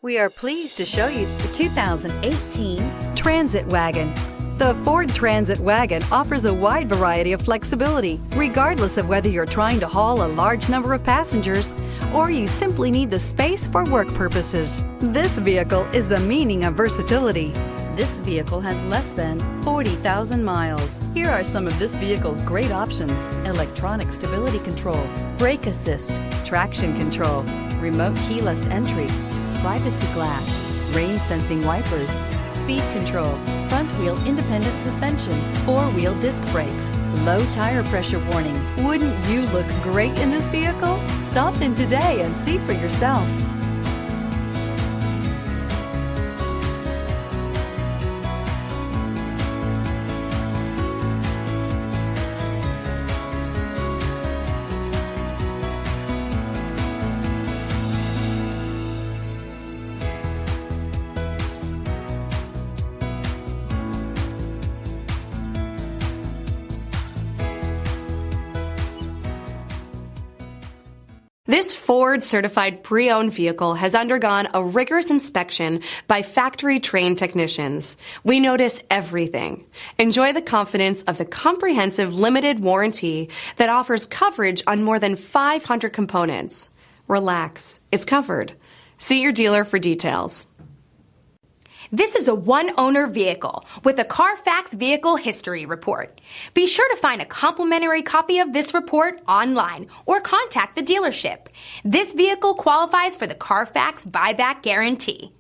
We are pleased to show you the 2018 Transit Wagon. The Ford Transit Wagon offers a wide variety of flexibility, regardless of whether you're trying to haul a large number of passengers or you simply need the space for work purposes. This vehicle is the meaning of versatility. This vehicle has less than 40,000 miles. Here are some of this vehicle's great options: electronic stability control, brake assist, traction control, remote keyless entry, privacy glass, rain sensing wipers, speed control, front wheel independent suspension, four-wheel disc brakes, low tire pressure warning. Wouldn't you look great in this vehicle? Stop in today and see for yourself. This Ford certified pre-owned vehicle has undergone a rigorous inspection by factory trained technicians. We notice everything. Enjoy the confidence of the comprehensive limited warranty that offers coverage on more than 500 components. Relax, it's covered. See your dealer for details. This is a one-owner vehicle with a Carfax Vehicle History Report. Be sure to find a complimentary copy of this report online or contact the dealership. This vehicle qualifies for the Carfax Buyback Guarantee.